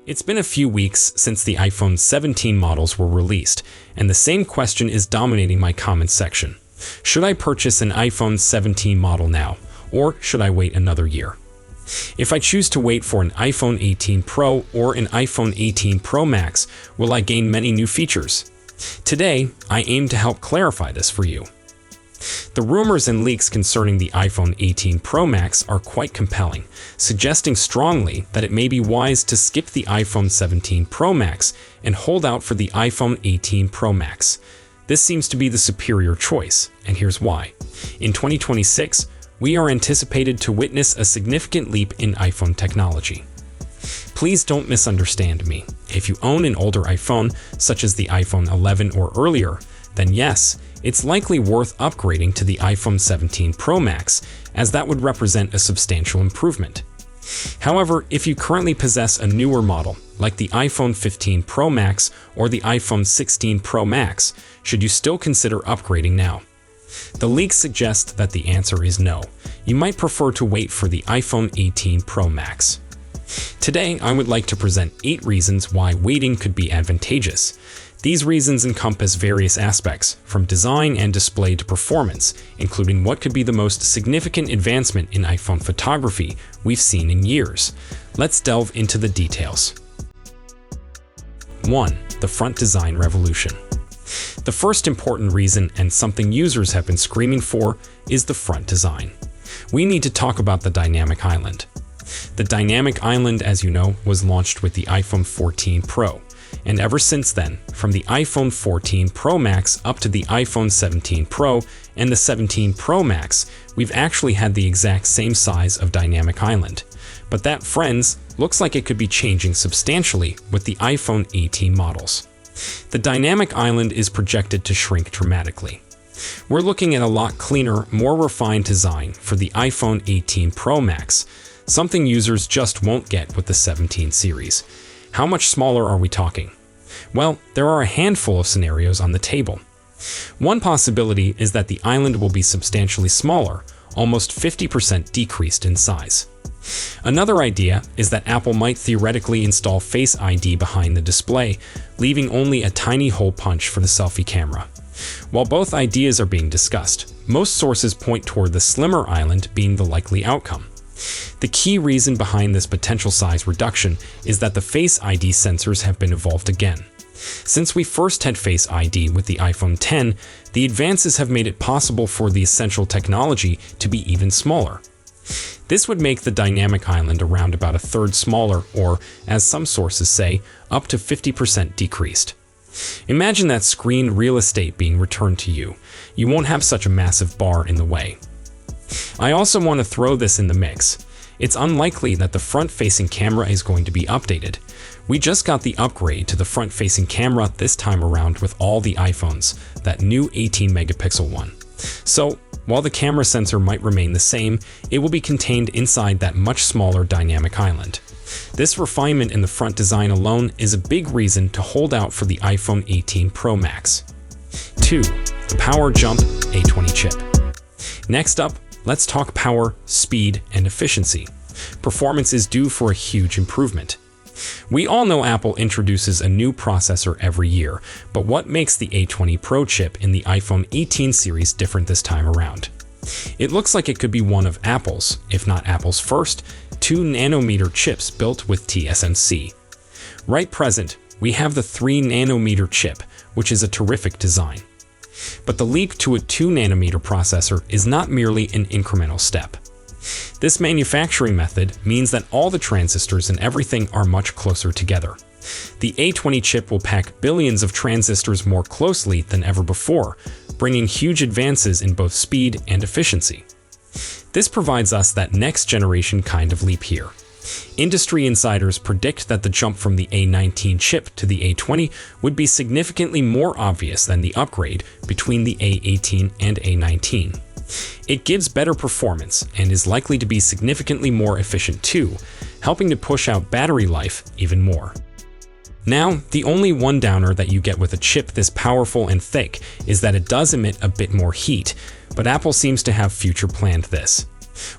It's been a few weeks since the iPhone 17 models were released, and the same question is dominating my comments section. Should I purchase an iPhone 17 model now, or should I wait another year? If I choose to wait for an iPhone 18 Pro or an iPhone 18 Pro Max, will I gain many new features? Today, I aim to help clarify this for you. The rumors and leaks concerning the iPhone 18 Pro Max are quite compelling, suggesting strongly that it may be wise to skip the iPhone 17 Pro Max and hold out for the iPhone 18 Pro Max. This seems to be the superior choice, and here's why. In 2026, we are anticipated to witness a significant leap in iPhone technology. Please don't misunderstand me. If you own an older iPhone, such as the iPhone 11 or earlier, then yes, it's likely worth upgrading to the iPhone 17 Pro Max, as that would represent a substantial improvement. However, if you currently possess a newer model, like the iPhone 15 Pro Max or the iPhone 16 Pro Max, should you still consider upgrading now? The leaks suggest that the answer is no. You might prefer to wait for the iPhone 18 Pro Max. Today, I would like to present 8 reasons why waiting could be advantageous. These reasons encompass various aspects, from design and display to performance, including what could be the most significant advancement in iPhone photography we've seen in years. Let's delve into the details. 1. The front design revolution. The first important reason, and something users have been screaming for, is the front design. We need to talk about the dynamic island. The dynamic island, as you know, was launched with the iPhone 14 Pro. And ever since then, from the iPhone 14 Pro Max up to the iPhone 17 Pro and the 17 Pro Max, we've actually had the exact same size of dynamic island. But that, friends, looks like it could be changing substantially with the iPhone 18 models. The dynamic island is projected to shrink dramatically. We're looking at a lot cleaner, more refined design for the iPhone 18 Pro Max, something users just won't get with the 17 series. How much smaller are we talking? Well, there are a handful of scenarios on the table. One possibility is that the island will be substantially smaller, almost 50% decreased in size. Another idea is that Apple might theoretically install Face ID behind the display, leaving only a tiny hole punch for the selfie camera. While both ideas are being discussed, most sources point toward the slimmer island being the likely outcome. The key reason behind this potential size reduction is that the Face ID sensors have been evolved again. Since we first had Face ID with the iPhone 10, the advances have made it possible for the essential technology to be even smaller. This would make the dynamic island around about a third smaller, or, as some sources say, up to 50% decreased. Imagine that screen real estate being returned to you. You won't have such a massive bar in the way. I also want to throw this in the mix. It's unlikely that the front-facing camera is going to be updated. We just got the upgrade to the front-facing camera this time around with all the iPhones, that new 18-megapixel one. So, while the camera sensor might remain the same, it will be contained inside that much smaller dynamic island. This refinement in the front design alone is a big reason to hold out for the iPhone 18 Pro Max. 2. The Power Jump A20 chip. Next up, let's talk power, speed, and efficiency. Performance is due for a huge improvement. We all know Apple introduces a new processor every year, but what makes the A20 Pro chip in the iPhone 18 series different this time around? It looks like it could be one of Apple's, if not Apple's first, 2nm chips built with TSMC. Right present, we have the 3nm chip, which is a terrific design. But the leap to a 2nm processor is not merely an incremental step. This manufacturing method means that all the transistors and everything are much closer together. The A20 chip will pack billions of transistors more closely than ever before, bringing huge advances in both speed and efficiency. This provides us that next-generation kind of leap here. Industry insiders predict that the jump from the A19 chip to the A20 would be significantly more obvious than the upgrade between the A18 and A19. It gives better performance and is likely to be significantly more efficient too, helping to push out battery life even more. Now, the only one downer that you get with a chip this powerful and thick is that it does emit a bit more heat, but Apple seems to have future planned this.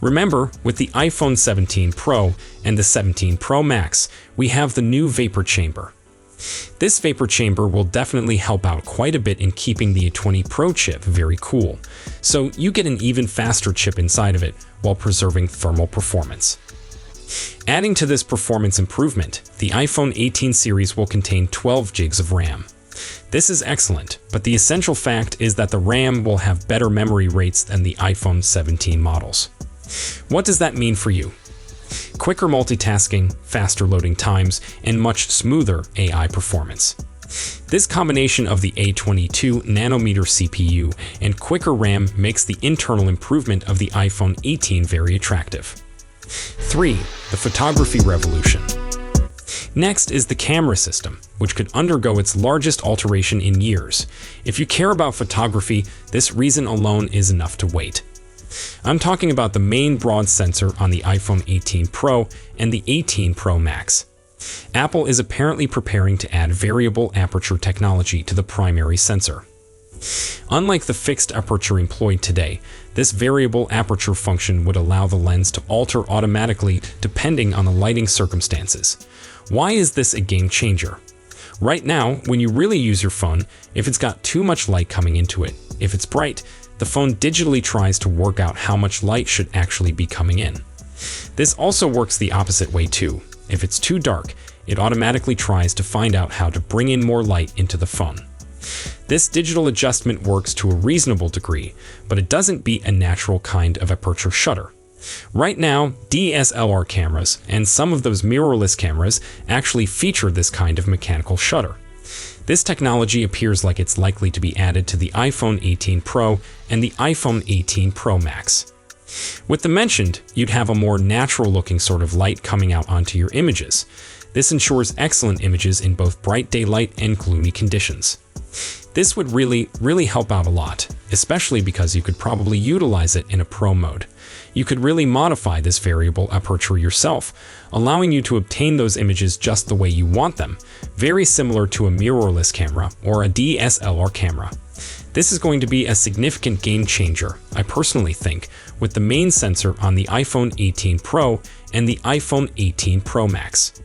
Remember, with the iPhone 17 Pro and the 17 Pro Max, we have the new vapor chamber. This vapor chamber will definitely help out quite a bit in keeping the A20 Pro chip very cool, so you get an even faster chip inside of it while preserving thermal performance. Adding to this performance improvement, the iPhone 18 series will contain 12 GB of RAM. This is excellent, but the essential fact is that the RAM will have better memory rates than the iPhone 17 models. What does that mean for you? Quicker multitasking, faster loading times, and much smoother AI performance. This combination of the A22 nanometer CPU and quicker RAM makes the internal improvement of the iPhone 18 very attractive. 3. The photography revolution. Next is the camera system, which could undergo its largest alteration in years. If you care about photography, this reason alone is enough to wait. I'm talking about the main broad sensor on the iPhone 18 Pro and the 18 Pro Max. Apple is apparently preparing to add variable aperture technology to the primary sensor. Unlike the fixed aperture employed today, this variable aperture function would allow the lens to alter automatically depending on the lighting circumstances. Why is this a game changer? Right now, when you really use your phone, if it's got too much light coming into it, if it's bright, the phone digitally tries to work out how much light should actually be coming in. This also works the opposite way too. If it's too dark, it automatically tries to find out how to bring in more light into the phone. This digital adjustment works to a reasonable degree, but it doesn't beat a natural kind of aperture shutter. Right now, DSLR cameras and some of those mirrorless cameras actually feature this kind of mechanical shutter. This technology appears like it's likely to be added to the iPhone 18 Pro and the iPhone 18 Pro Max. With the mentioned, you'd have a more natural-looking sort of light coming out onto your images. This ensures excellent images in both bright daylight and gloomy conditions. This would really help out a lot, especially because you could probably utilize it in a pro mode. You could really modify this variable aperture yourself, allowing you to obtain those images just the way you want them, very similar to a mirrorless camera or a DSLR camera. This is going to be a significant game changer, I personally think, with the main sensor on the iPhone 18 Pro and the iPhone 18 Pro Max.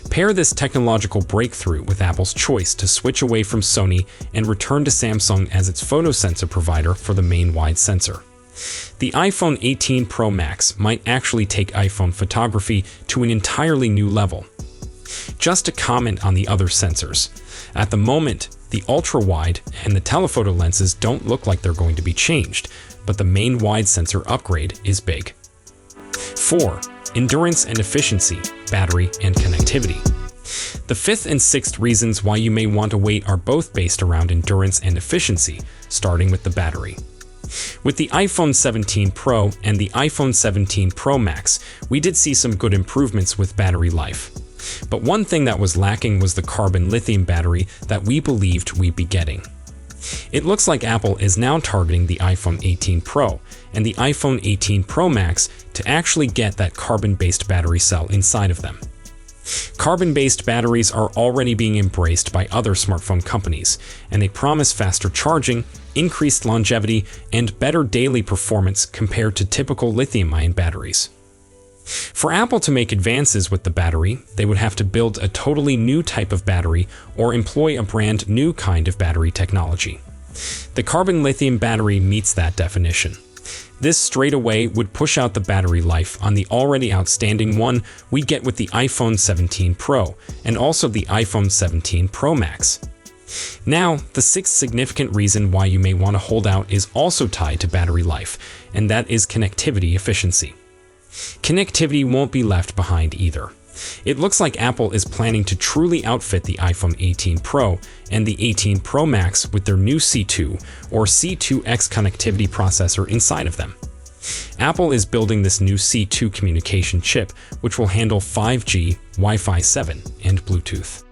Pair this technological breakthrough with Apple's choice to switch away from Sony and return to Samsung as its photo sensor provider for the main wide sensor. The iPhone 18 Pro Max might actually take iPhone photography to an entirely new level. Just to comment on the other sensors. At the moment, the ultra-wide and the telephoto lenses don't look like they're going to be changed, but the main wide sensor upgrade is big. 4. Endurance and efficiency, battery and connectivity. The fifth and sixth reasons why you may want to wait are both based around endurance and efficiency, starting with the battery. With the iPhone 17 Pro and the iPhone 17 Pro Max, we did see some good improvements with battery life. But one thing that was lacking was the carbon lithium battery that we believed we'd be getting. It looks like Apple is now targeting the iPhone 18 Pro and the iPhone 18 Pro Max to actually get that carbon-based battery cell inside of them. Carbon-based batteries are already being embraced by other smartphone companies, and they promise faster charging, increased longevity, and better daily performance compared to typical lithium-ion batteries. For Apple to make advances with the battery, they would have to build a totally new type of battery or employ a brand new kind of battery technology. The carbon lithium battery meets that definition. This straight away would push out the battery life on the already outstanding one we get with the iPhone 17 Pro and also the iPhone 17 Pro Max. Now, the sixth significant reason why you may want to hold out is also tied to battery life, and that is connectivity efficiency. Connectivity won't be left behind either. It looks like Apple is planning to truly outfit the iPhone 18 Pro and the 18 Pro Max with their new C2 or C2X connectivity processor inside of them. Apple is building this new C2 communication chip, which will handle 5G, Wi-Fi 7, and Bluetooth.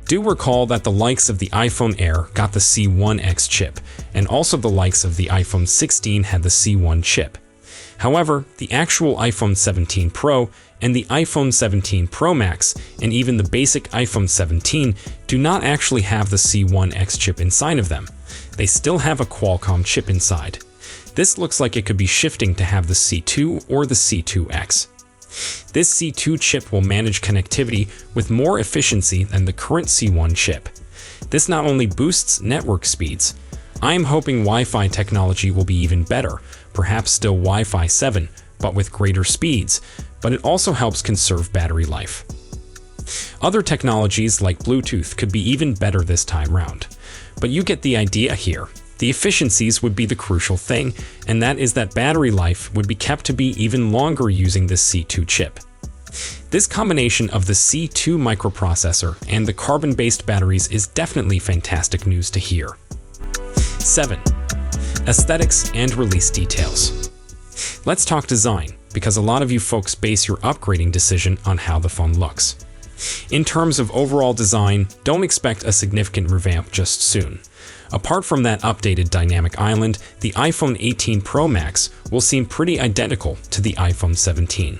Do recall that the likes of the iPhone Air got the C1X chip, and also the likes of the iPhone 16 had the C1 chip. However, the actual iPhone 17 Pro and the iPhone 17 Pro Max and even the basic iPhone 17 do not actually have the C1X chip inside of them. They still have a Qualcomm chip inside. This looks like it could be shifting to have the C2 or the C2X. This C2 chip will manage connectivity with more efficiency than the current C1 chip. This not only boosts network speeds, I am hoping Wi-Fi technology will be even better, perhaps still Wi-Fi 7, but with greater speeds, but it also helps conserve battery life. Other technologies like Bluetooth could be even better this time round. But you get the idea here. The efficiencies would be the crucial thing, and that is that battery life would be kept to be even longer using the C2 chip. This combination of the C2 microprocessor and the carbon-based batteries is definitely fantastic news to hear. 7. Aesthetics and release details. Let's talk design, because a lot of you folks base your upgrading decision on how the phone looks. In terms of overall design, don't expect a significant revamp just soon. Apart from that updated dynamic island, the iPhone 18 Pro Max will seem pretty identical to the iPhone 17.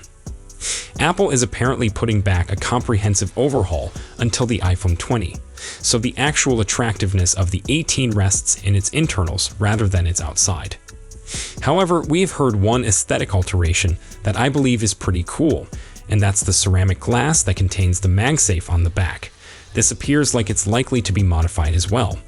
Apple is apparently putting back a comprehensive overhaul until the iPhone 20, so the actual attractiveness of the 18 rests in its internals rather than its outside. However, we've heard one aesthetic alteration that I believe is pretty cool, and that's the ceramic glass that contains the MagSafe on the back. This appears like it's likely to be modified as well.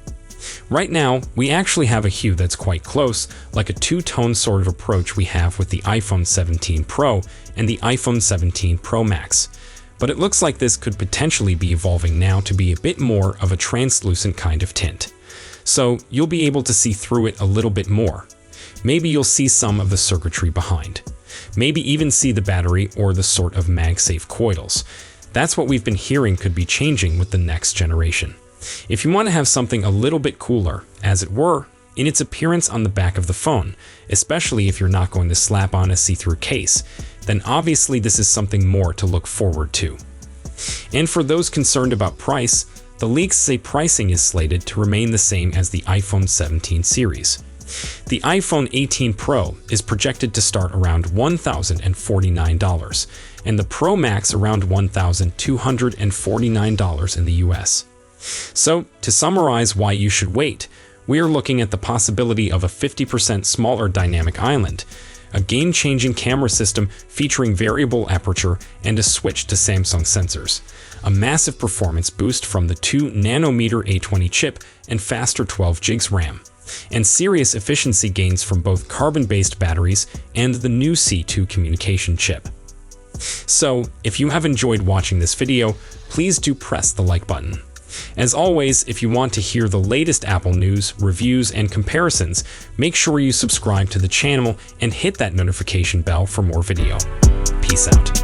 Right now, we actually have a hue that's quite close, like a two-tone sort of approach we have with the iPhone 17 Pro and the iPhone 17 Pro Max. But it looks like this could potentially be evolving now to be a bit more of a translucent kind of tint. So you'll be able to see through it a little bit more. Maybe you'll see some of the circuitry behind. Maybe even see the battery or the sort of MagSafe coils. That's what we've been hearing could be changing with the next generation. If you want to have something a little bit cooler, as it were, in its appearance on the back of the phone, especially if you're not going to slap on a see-through case, then obviously this is something more to look forward to. And for those concerned about price, the leaks say pricing is slated to remain the same as the iPhone 17 series. The iPhone 18 Pro is projected to start around $1,049, and the Pro Max around $1,249 in the US. So, to summarize why you should wait, we are looking at the possibility of a 50% smaller dynamic island, a game-changing camera system featuring variable aperture and a switch to Samsung sensors, a massive performance boost from the 2nm A20 chip and faster 12 GB RAM, and serious efficiency gains from both carbon-based batteries and the new C2 communication chip. So, if you have enjoyed watching this video, please do press the like button. As always, if you want to hear the latest Apple news, reviews, and comparisons, make sure you subscribe to the channel and hit that notification bell for more video. Peace out.